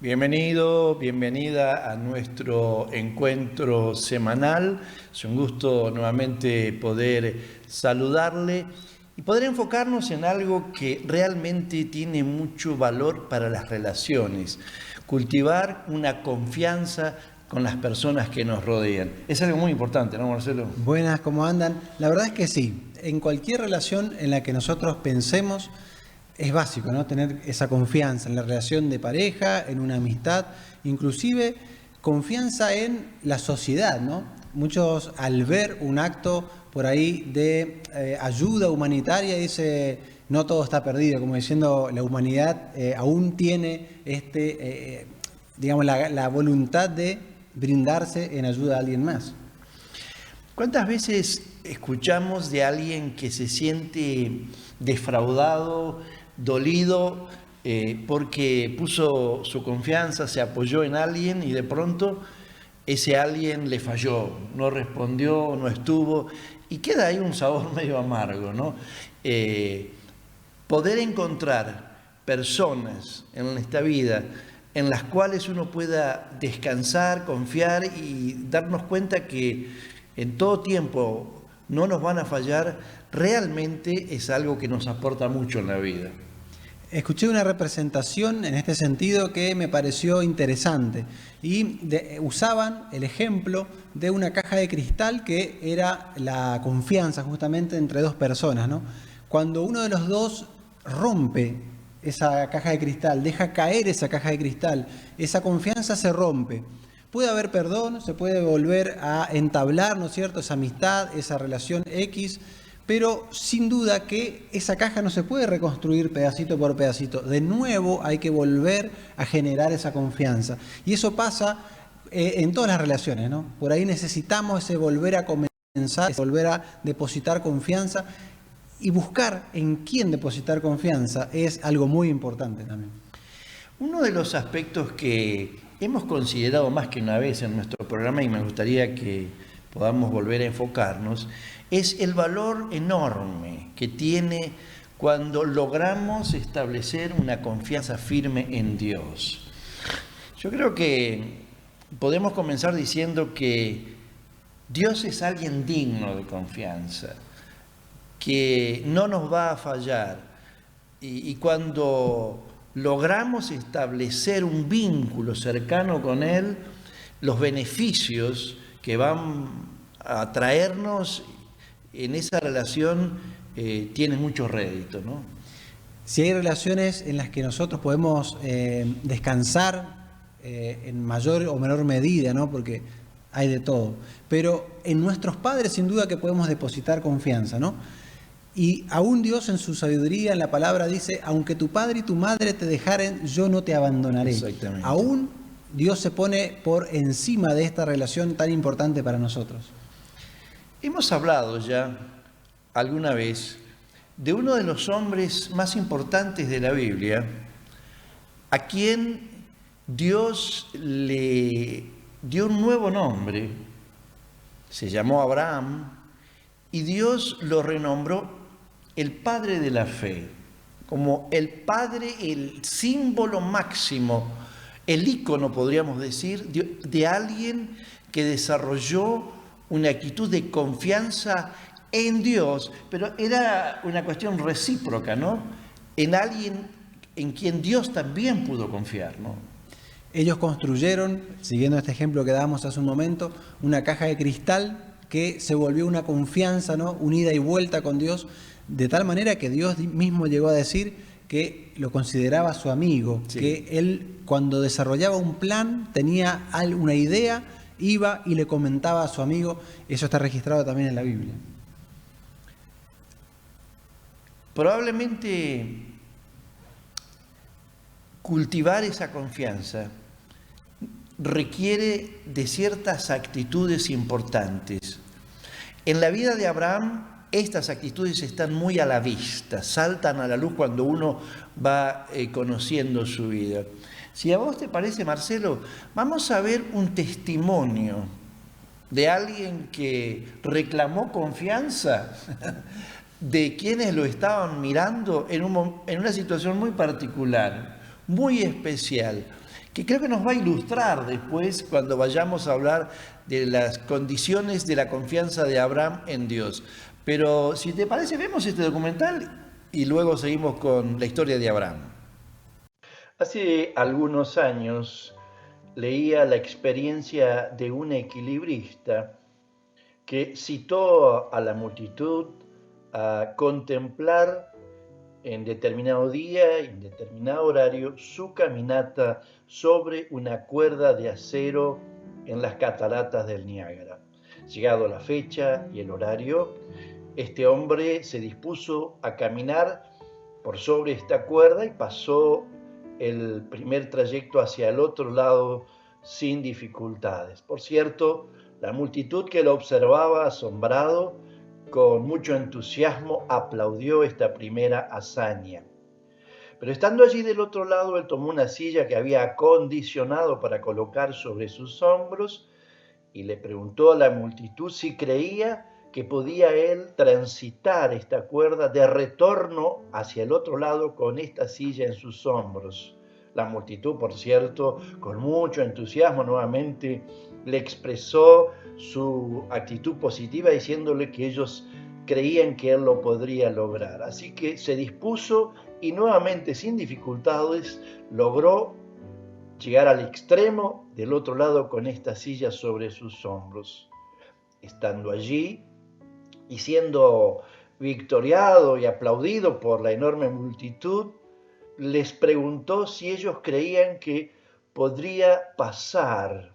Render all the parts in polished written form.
Bienvenido, bienvenida a nuestro encuentro semanal. Es un gusto nuevamente poder saludarle y poder enfocarnos en algo que realmente tiene mucho valor para las relaciones. Cultivar una confianza con las personas que nos rodean. Es algo muy importante, ¿no, Marcelo? Buenas, ¿cómo andan? La verdad es que sí. En cualquier relación en la que nosotros pensemos, es básico, ¿no? Tener esa confianza en la relación de pareja, en una amistad, inclusive confianza en la sociedad, ¿no? Muchos al ver un acto por ahí de ayuda humanitaria dice, no todo está perdido, como diciendo la humanidad aún tiene digamos, la voluntad de brindarse en ayuda a alguien más. ¿Cuántas veces escuchamos de alguien que se siente defraudado, dolido, porque puso su confianza, se apoyó en alguien y de pronto ese alguien le falló, no respondió, no estuvo y queda ahí un sabor medio amargo, ¿no? Poder encontrar personas en esta vida en las cuales uno pueda descansar, confiar y darnos cuenta que en todo tiempo no nos van a fallar, realmente es algo que nos aporta mucho en la vida. Escuché una representación en este sentido que me pareció interesante y usaban el ejemplo de una caja de cristal que era la confianza justamente entre dos personas, ¿no? Cuando uno de los dos rompe esa caja de cristal, deja caer esa caja de cristal, esa confianza se rompe. Puede haber perdón, se puede volver a entablar, ¿no es cierto?, esa amistad, esa relación X, pero sin duda que esa caja no se puede reconstruir pedacito por pedacito. De nuevo hay que volver a generar esa confianza. Y eso pasa en todas las relaciones, ¿no? Por ahí necesitamos ese volver a comenzar, ese volver a depositar confianza. Y buscar en quién depositar confianza es algo muy importante también. Uno de los aspectos que hemos considerado más que una vez en nuestro programa y me gustaría que podamos volver a enfocarnos es el valor enorme que tiene cuando logramos establecer una confianza firme en Dios. Yo creo que podemos comenzar diciendo que Dios es alguien digno de confianza, que no nos va a fallar y cuando logramos establecer un vínculo cercano con Él, los beneficios que van a traernos en esa relación tienen mucho rédito, ¿no? Si hay relaciones en las que nosotros podemos descansar en mayor o menor medida, ¿no? Porque hay de todo, pero en nuestros padres sin duda que podemos depositar confianza, ¿no? Y aún Dios en su sabiduría, en la palabra, dice, aunque tu padre y tu madre te dejaren, yo no te abandonaré. Exactamente. Aún Dios se pone por encima de esta relación tan importante para nosotros. Hemos hablado ya alguna vez de uno de los hombres más importantes de la Biblia, a quien Dios le dio un nuevo nombre, se llamó Abraham, y Dios lo renombró el padre de la fe, como el padre, el símbolo máximo, el ícono, podríamos decir, de alguien que desarrolló una actitud de confianza en Dios, pero era una cuestión recíproca, ¿no? En alguien en quien Dios también pudo confiar, ¿no? Ellos construyeron, siguiendo este ejemplo que dábamos hace un momento, una caja de cristal que se volvió una confianza, ¿no?, unida y vuelta con Dios, de tal manera que Dios mismo llegó a decir que lo consideraba su amigo, sí, que él cuando desarrollaba un plan, tenía una idea, iba y le comentaba a su amigo. Eso está registrado también en la Biblia. Probablemente cultivar esa confianza requiere de ciertas actitudes importantes. En la vida de Abraham, estas actitudes están muy a la vista, saltan a la luz cuando uno va conociendo su vida. Si a vos te parece, Marcelo, vamos a ver un testimonio de alguien que reclamó confianza de quienes lo estaban mirando en una situación muy particular, muy especial, que creo que nos va a ilustrar después cuando vayamos a hablar de las condiciones de la confianza de Abraham en Dios. Pero si te parece, vemos este documental y luego seguimos con la historia de Abraham. Hace algunos años leía la experiencia de un equilibrista que citó a la multitud a contemplar en determinado día y en determinado horario su caminata sobre una cuerda de acero en las cataratas del Niágara. Llegado la fecha y el horario, este hombre se dispuso a caminar por sobre esta cuerda y pasó el primer trayecto hacia el otro lado sin dificultades. Por cierto, la multitud que lo observaba asombrado, con mucho entusiasmo, aplaudió esta primera hazaña. Pero estando allí del otro lado, él tomó una silla que había acondicionado para colocar sobre sus hombros y le preguntó a la multitud si creía que podía él transitar esta cuerda de retorno hacia el otro lado con esta silla en sus hombros. La multitud, por cierto, con mucho entusiasmo nuevamente le expresó su actitud positiva diciéndole que ellos creían que él lo podría lograr. Así que se dispuso y nuevamente sin dificultades logró llegar al extremo del otro lado con esta silla sobre sus hombros. Estando allí y siendo victoriado y aplaudido por la enorme multitud, les preguntó si ellos creían que podría pasar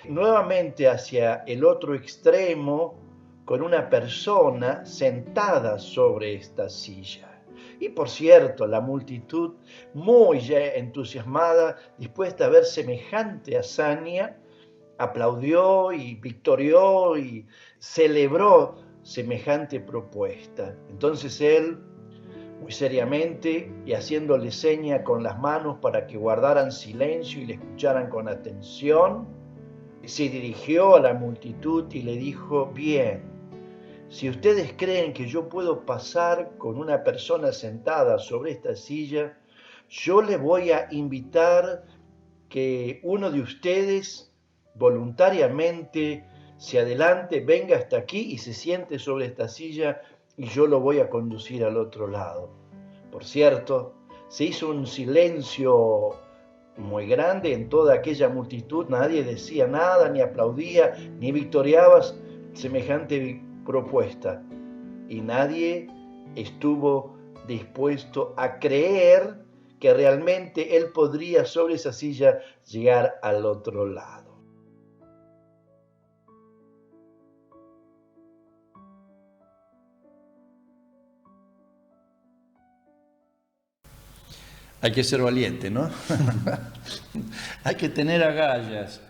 nuevamente hacia el otro extremo con una persona sentada sobre esta silla. Y por cierto, la multitud, muy ya entusiasmada, dispuesta a ver semejante hazaña, aplaudió y victorió y celebró semejante propuesta. Entonces él, muy seriamente y haciéndole seña con las manos para que guardaran silencio y le escucharan con atención, se dirigió a la multitud y le dijo: bien, si ustedes creen que yo puedo pasar con una persona sentada sobre esta silla, yo les voy a invitar que uno de ustedes voluntariamente se adelante, venga hasta aquí y se siente sobre esta silla y yo lo voy a conducir al otro lado. Por cierto, se hizo un silencio muy grande en toda aquella multitud, nadie decía nada, ni aplaudía, ni victoriaba semejante propuesta, y nadie estuvo dispuesto a creer que realmente él podría sobre esa silla llegar al otro lado. Hay que ser valiente, ¿no? Hay que tener agallas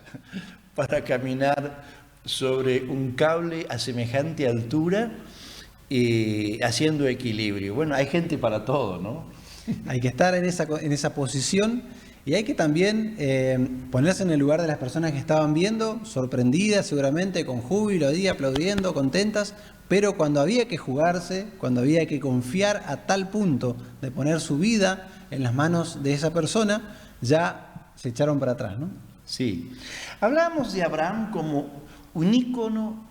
para caminar sobre un cable a semejante altura y haciendo equilibrio. Bueno, hay gente para todo, ¿no? Hay que estar en esa posición y hay que también ponerse en el lugar de las personas que estaban viendo, sorprendidas seguramente, con júbilo, ahí, aplaudiendo, contentas, pero cuando había que jugarse, cuando había que confiar a tal punto de poner su vida en las manos de esa persona, ya se echaron para atrás, ¿no? Sí. Hablamos de Abraham como un ícono,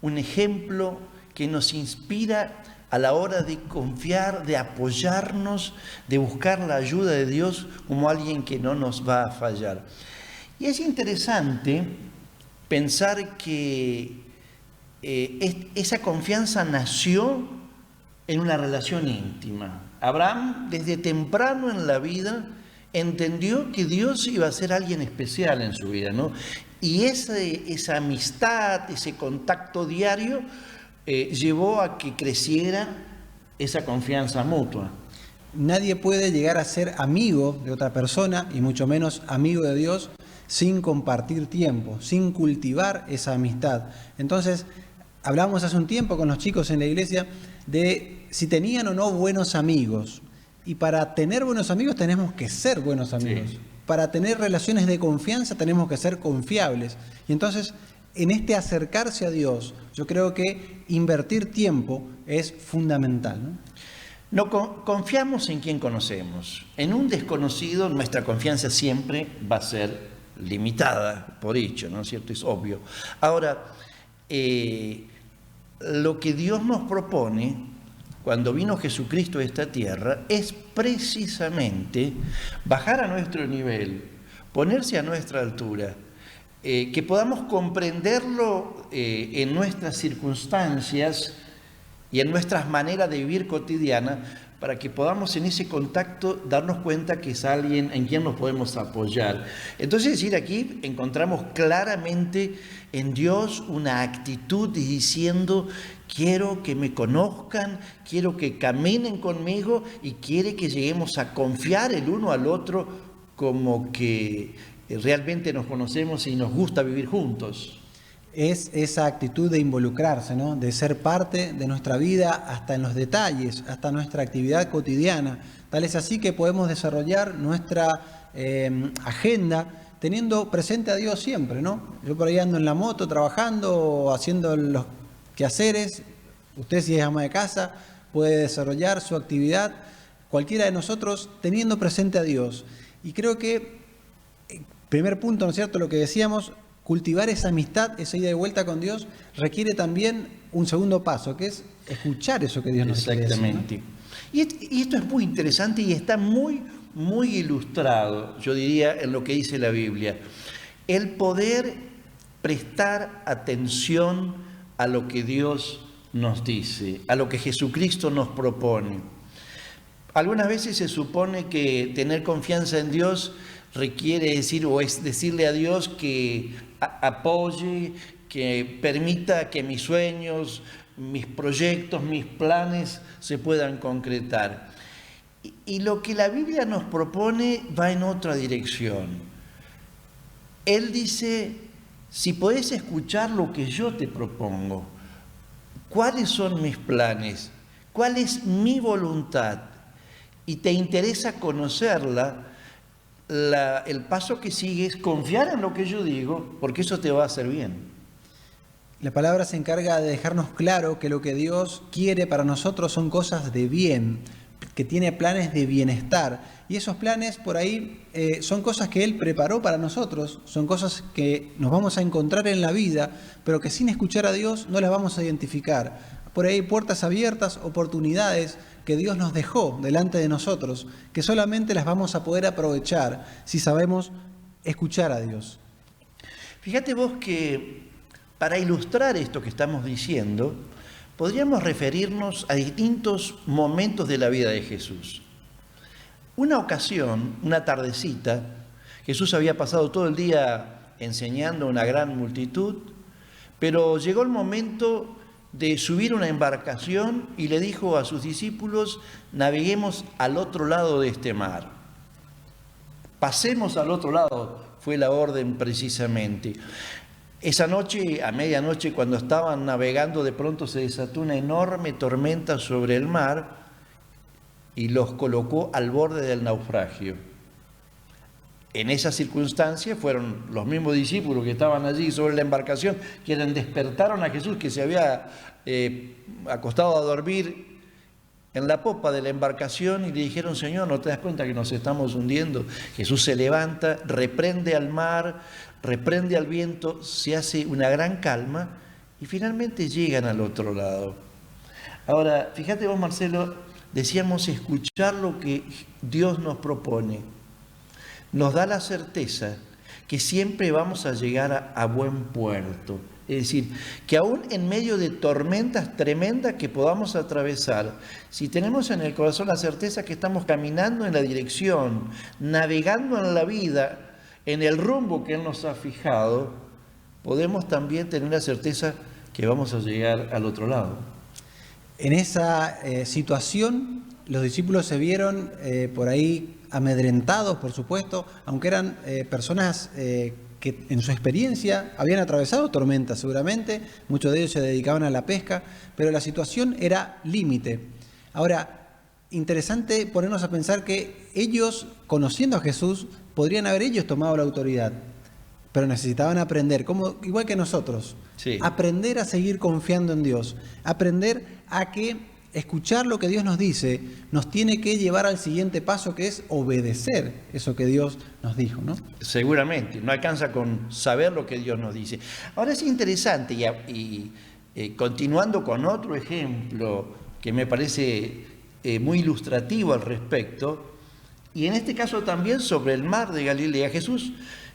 un ejemplo que nos inspira a la hora de confiar, de apoyarnos, de buscar la ayuda de Dios como alguien que no nos va a fallar. Y es interesante pensar que esa confianza nació en una relación íntima. Abraham, desde temprano en la vida, entendió que Dios iba a ser alguien especial en su vida, ¿no? Y esa amistad, ese contacto diario, llevó a que creciera esa confianza mutua. Nadie puede llegar a ser amigo de otra persona, y mucho menos amigo de Dios, sin compartir tiempo, sin cultivar esa amistad. Entonces, hablamos hace un tiempo con los chicos en la iglesia de si tenían o no buenos amigos. Y para tener buenos amigos tenemos que ser buenos amigos. Sí. Para tener relaciones de confianza tenemos que ser confiables. Y entonces, en este acercarse a Dios, yo creo que invertir tiempo es fundamental, ¿no? No confiamos en quien conocemos. En un desconocido nuestra confianza siempre va a ser limitada, por hecho, ¿no es cierto? Es obvio. Ahora, lo que Dios nos propone cuando vino Jesucristo a esta tierra es precisamente bajar a nuestro nivel, ponerse a nuestra altura, que podamos comprenderlo en nuestras circunstancias y en nuestras maneras de vivir cotidiana, para que podamos en ese contacto darnos cuenta que es alguien en quien nos podemos apoyar. Entonces, es decir, aquí encontramos claramente en Dios una actitud diciendo: quiero que me conozcan, quiero que caminen conmigo y quiere que lleguemos a confiar el uno al otro como que realmente nos conocemos y nos gusta vivir juntos. Es esa actitud de involucrarse, ¿no? De ser parte de nuestra vida hasta en los detalles, hasta nuestra actividad cotidiana. Tal es así que podemos desarrollar nuestra agenda teniendo presente a Dios siempre, ¿no? Yo por ahí ando en la moto trabajando o haciendo los quehaceres. Usted, si es ama de casa, puede desarrollar su actividad, cualquiera de nosotros, teniendo presente a Dios. Y creo que, primer punto, ¿no es cierto?, lo que decíamos, cultivar esa amistad, esa ida y vuelta con Dios, requiere también un segundo paso, que es escuchar eso que Dios nos quiere decir, ¿no? Exactamente. Y esto es muy interesante y está muy ilustrado, yo diría, en lo que dice la Biblia. El poder prestar atención a lo que Dios nos dice, a lo que Jesucristo nos propone. Algunas veces se supone que tener confianza en Dios requiere decir, o es decirle a Dios que apoye, que permita que mis sueños, mis proyectos, mis planes se puedan concretar. Y lo que la Biblia nos propone va en otra dirección. Él dice: si podés escuchar lo que yo te propongo, cuáles son mis planes, cuál es mi voluntad, y te interesa conocerla, el paso que sigue es confiar en lo que yo digo, porque eso te va a hacer bien. La palabra se encarga de dejarnos claro que lo que Dios quiere para nosotros son cosas de bien, que tiene planes de bienestar. Y esos planes por ahí son cosas que Él preparó para nosotros, son cosas que nos vamos a encontrar en la vida, pero que sin escuchar a Dios no las vamos a identificar. Por ahí puertas abiertas, oportunidades que Dios nos dejó delante de nosotros, que solamente las vamos a poder aprovechar si sabemos escuchar a Dios. Fíjate vos que para ilustrar esto que estamos diciendo, podríamos referirnos a distintos momentos de la vida de Jesús. Una ocasión, una tardecita, Jesús había pasado todo el día enseñando a una gran multitud, pero llegó el momento de subir una embarcación y le dijo a sus discípulos: naveguemos al otro lado de este mar. Pasemos al otro lado, fue la orden precisamente. Esa noche, a medianoche, cuando estaban navegando, de pronto se desató una enorme tormenta sobre el mar y los colocó al borde del naufragio. En esa circunstancia fueron los mismos discípulos que estaban allí sobre la embarcación quienes despertaron a Jesús, que se había acostado a dormir en la popa de la embarcación, y le dijeron: Señor, ¿no te das cuenta que nos estamos hundiendo? Jesús se levanta, reprende al mar, reprende al viento, se hace una gran calma y finalmente llegan al otro lado. Ahora, fíjate vos, Marcelo, decíamos escuchar lo que Dios nos propone. Nos da la certeza que siempre vamos a llegar a buen puerto. Es decir, que aún en medio de tormentas tremendas que podamos atravesar, si tenemos en el corazón la certeza que estamos caminando en la dirección, navegando en la vida, en el rumbo que Él nos ha fijado, podemos también tener la certeza que vamos a llegar al otro lado. En esa situación, los discípulos se vieron por ahí amedrentados, por supuesto, aunque eran personas que en su experiencia habían atravesado tormentas seguramente, muchos de ellos se dedicaban a la pesca, pero la situación era límite. Ahora, interesante ponernos a pensar que ellos, conociendo a Jesús, podrían haber ellos tomado la autoridad, pero necesitaban aprender, igual que nosotros, sí, aprender a seguir confiando en Dios, aprender a que escuchar lo que Dios nos dice nos tiene que llevar al siguiente paso, que es obedecer eso que Dios nos dijo, ¿no? Seguramente, no alcanza con saber lo que Dios nos dice. Ahora es interesante, continuando con otro ejemplo que me parece muy ilustrativo al respecto, y en este caso también sobre el mar de Galilea. Jesús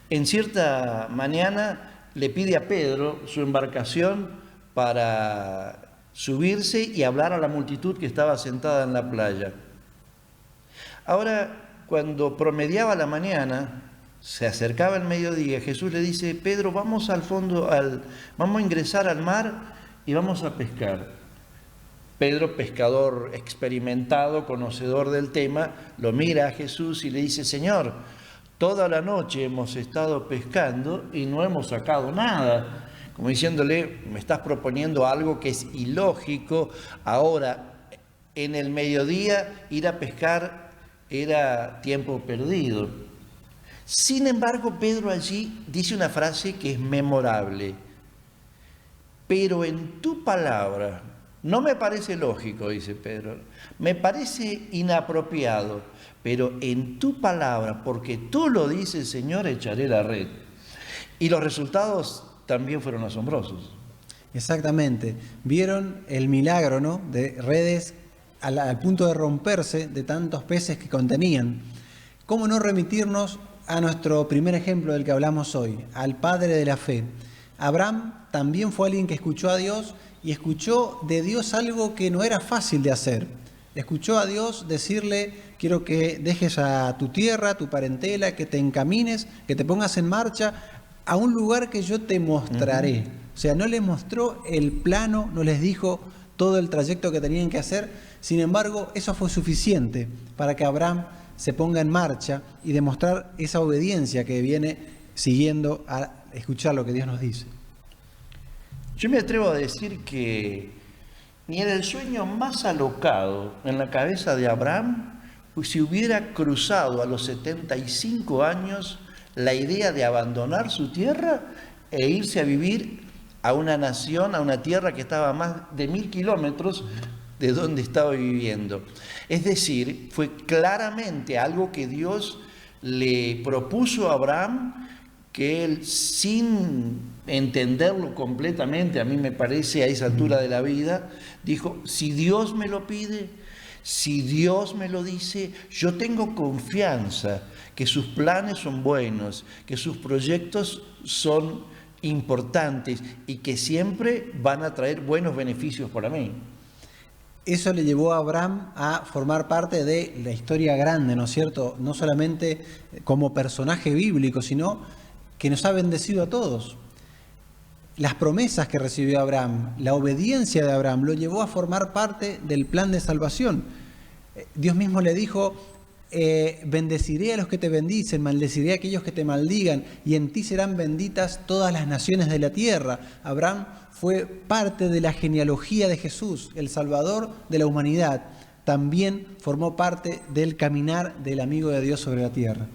en cierta mañana le pide a Pedro su embarcación para subirse y hablar a la multitud que estaba sentada en la playa. Ahora, cuando promediaba la mañana, se acercaba el mediodía, Jesús le dice: Pedro, vamos al fondo, vamos a ingresar al mar y vamos a pescar. Pedro, pescador experimentado, conocedor del tema, lo mira a Jesús y le dice: Señor, toda la noche hemos estado pescando y no hemos sacado nada. Como diciéndole, me estás proponiendo algo que es ilógico. Ahora, en el mediodía, ir a pescar era tiempo perdido. Sin embargo, Pedro allí dice una frase que es memorable. Pero en tu palabra, no me parece lógico, dice Pedro, me parece inapropiado, pero en tu palabra, porque tú lo dices, Señor, echaré la red. Y los resultados también fueron asombrosos. Exactamente. Vieron el milagro, ¿no?, de redes al punto de romperse de tantos peces que contenían. ¿Cómo no remitirnos a nuestro primer ejemplo del que hablamos hoy, al padre de la fe? Abraham también fue alguien que escuchó a Dios y escuchó de Dios algo que no era fácil de hacer. Escuchó a Dios decirle: quiero que dejes a tu tierra, tu parentela, que te encamines, que te pongas en marcha a un lugar que yo te mostraré. O sea, no les mostró el plano, no les dijo todo el trayecto que tenían que hacer. Sin embargo, eso fue suficiente para que Abraham se ponga en marcha y demostrar esa obediencia que viene siguiendo a escuchar lo que Dios nos dice. Yo me atrevo a decir que ni en el sueño más alocado en la cabeza de Abraham se hubiera cruzado a los 75 años la idea de abandonar su tierra e irse a vivir a una nación, a una tierra que estaba a más de 1000 kilómetros de donde estaba viviendo. Es decir, fue claramente algo que Dios le propuso a Abraham, que él, sin entenderlo completamente, a mí me parece a esa altura de la vida, dijo: si Dios me lo pide, si Dios me lo dice, yo tengo confianza que sus planes son buenos, que sus proyectos son importantes y que siempre van a traer buenos beneficios para mí. Eso le llevó a Abraham a formar parte de la historia grande, ¿no es cierto? No solamente como personaje bíblico, sino que nos ha bendecido a todos. Las promesas que recibió Abraham, la obediencia de Abraham, lo llevó a formar parte del plan de salvación. Dios mismo le dijo: bendeciré a los que te bendicen, maldeciré a aquellos que te maldigan, y en ti serán benditas todas las naciones de la tierra. Abraham fue parte de la genealogía de Jesús, el Salvador de la humanidad. También formó parte del caminar del amigo de Dios sobre la tierra.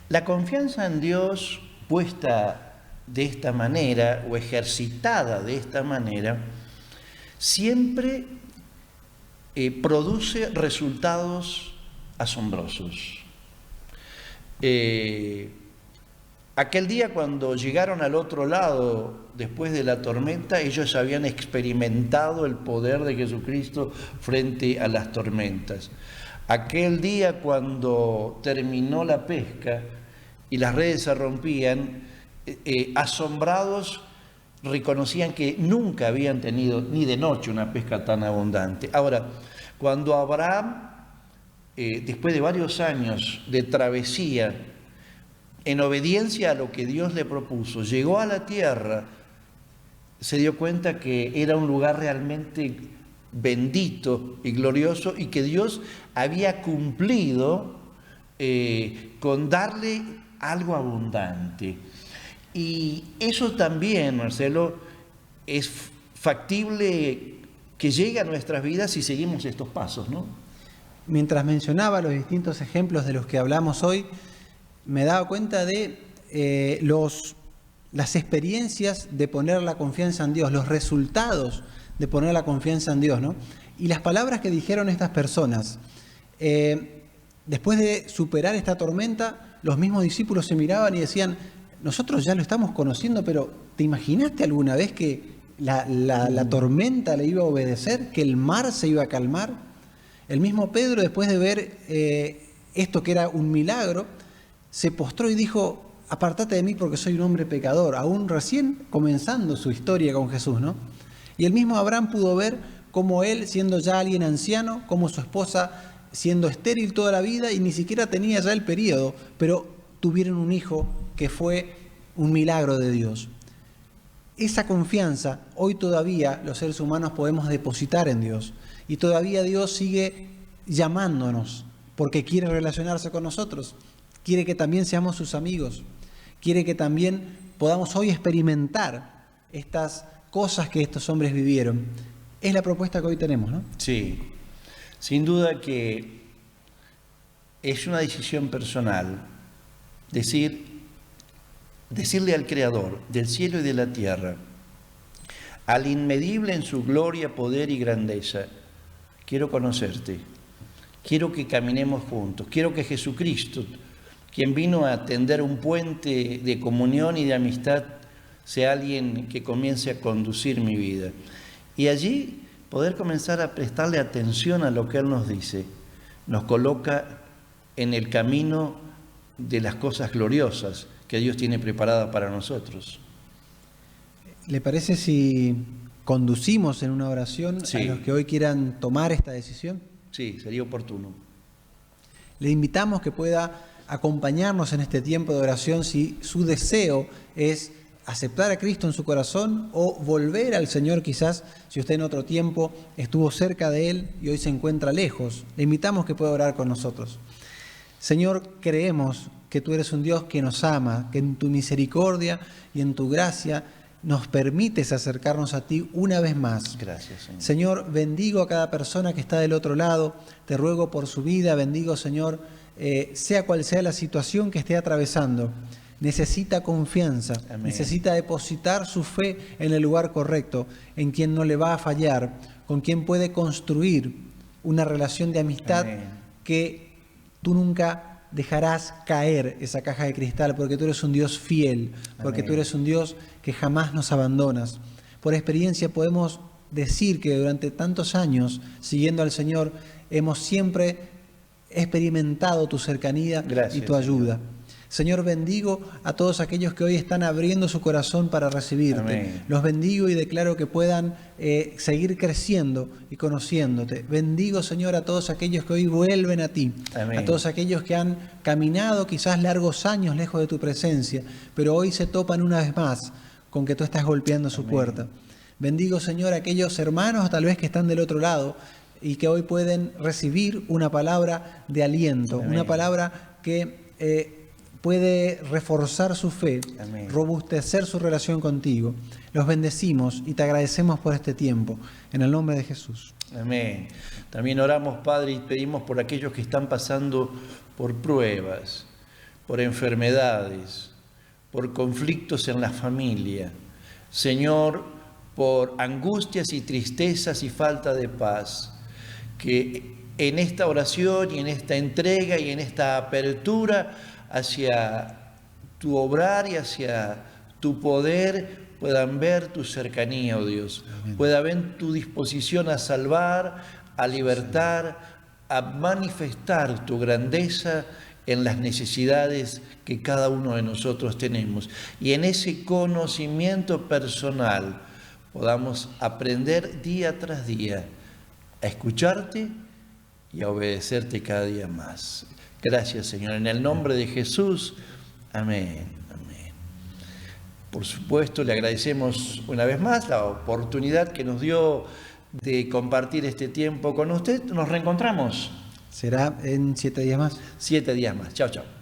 La confianza en Dios puesta de esta manera o ejercitada de esta manera siempre produce resultados asombrosos. Aquel día, cuando llegaron al otro lado después de la tormenta, ellos habían experimentado el poder de Jesucristo frente a las tormentas. Aquel día, cuando terminó la pesca y las redes se rompían, asombrados reconocían que nunca habían tenido ni de noche una pesca tan abundante. Ahora, cuando Abraham, después de varios años de travesía, en obediencia a lo que Dios le propuso, llegó a la tierra, se dio cuenta que era un lugar realmente bendito y glorioso y que Dios había cumplido con darle algo abundante. Y eso también, Marcelo, es factible que llegue a nuestras vidas si seguimos estos pasos, ¿no? Mientras mencionaba los distintos ejemplos de los que hablamos hoy, me daba cuenta de las experiencias de poner la confianza en Dios, los resultados de poner la confianza en Dios, ¿no? Y las palabras que dijeron estas personas, después de superar esta tormenta, los mismos discípulos se miraban y decían, nosotros ya lo estamos conociendo, pero ¿te imaginaste alguna vez que la tormenta le iba a obedecer, que el mar se iba a calmar? El mismo Pedro, después de ver esto que era un milagro, se postró y dijo, apartate de mí porque soy un hombre pecador, aún recién comenzando su historia con Jesús, ¿no? Y el mismo Abraham pudo ver cómo él, siendo ya alguien anciano, como su esposa siendo estéril toda la vida y ni siquiera tenía ya el periodo, pero tuvieron un hijo que fue un milagro de Dios. Esa confianza hoy todavía los seres humanos podemos depositar en Dios y todavía Dios sigue llamándonos porque quiere relacionarse con nosotros, quiere que también seamos sus amigos, quiere que también podamos hoy experimentar estas cosas que estos hombres vivieron. Es la propuesta que hoy tenemos, ¿no? Sí, sin duda que es una decisión personal decirle al Creador del cielo y de la tierra, al inmedible en su gloria, poder y grandeza, quiero conocerte, quiero que caminemos juntos, quiero que Jesucristo, quien vino a tender un puente de comunión y de amistad, sea alguien que comience a conducir mi vida. Y allí poder comenzar a prestarle atención a lo que Él nos dice, nos coloca en el camino de las cosas gloriosas que Dios tiene preparadas para nosotros. ¿Le parece si conducimos en una oración Sí. a los que hoy quieran tomar esta decisión? Sí, sería oportuno. Le invitamos que pueda acompañarnos en este tiempo de oración si su deseo es aceptar a Cristo en su corazón o volver al Señor, quizás si usted en otro tiempo estuvo cerca de Él y hoy se encuentra lejos. Le invitamos que pueda orar con nosotros. Señor, creemos que tú eres un Dios que nos ama, que en tu misericordia y en tu gracia nos permites acercarnos a ti una vez más. Gracias, Señor. Señor, bendigo a cada persona que está del otro lado, te ruego por su vida, bendigo, Señor, sea cual sea la situación que esté atravesando. Necesita confianza, Amén. Necesita depositar su fe en el lugar correcto, en quien no le va a fallar, con quien puede construir una relación de amistad. Amén. Que tú nunca dejarás caer esa caja de cristal, porque tú eres un Dios fiel, porque Amén. Tú eres un Dios que jamás nos abandonas. Por experiencia podemos decir que durante tantos años, siguiendo al Señor, hemos siempre experimentado tu cercanía. Gracias, y tu ayuda. Señor, bendigo a todos aquellos que hoy están abriendo su corazón para recibirte. Amén. Los bendigo y declaro que puedan seguir creciendo y conociéndote. Bendigo, Señor, a todos aquellos que hoy vuelven a ti. Amén. A todos aquellos que han caminado quizás largos años lejos de tu presencia, pero hoy se topan una vez más con que tú estás golpeando su Amén. Puerta. Bendigo, Señor, a aquellos hermanos tal vez que están del otro lado y que hoy pueden recibir una palabra de aliento, Amén. Una palabra que puede reforzar su fe, Amén. Robustecer su relación contigo. Los bendecimos y te agradecemos por este tiempo. En el nombre de Jesús. Amén. También oramos, Padre, y pedimos por aquellos que están pasando por pruebas, por enfermedades, por conflictos en la familia. Señor, por angustias y tristezas y falta de paz. Que en esta oración y en esta entrega y en esta apertura hacia tu obrar y hacia tu poder puedan ver tu cercanía, oh Dios. Amén. Puedan ver tu disposición a salvar, a libertar, a manifestar tu grandeza en las necesidades que cada uno de nosotros tenemos. Y en ese conocimiento personal podamos aprender día tras día a escucharte y a obedecerte cada día más. Gracias, Señor. En el nombre de Jesús. Amén. Amén. Por supuesto, le agradecemos una vez más la oportunidad que nos dio de compartir este tiempo con usted. Nos reencontramos. ¿Será en 7 días más? 7 días más. Chao, chao.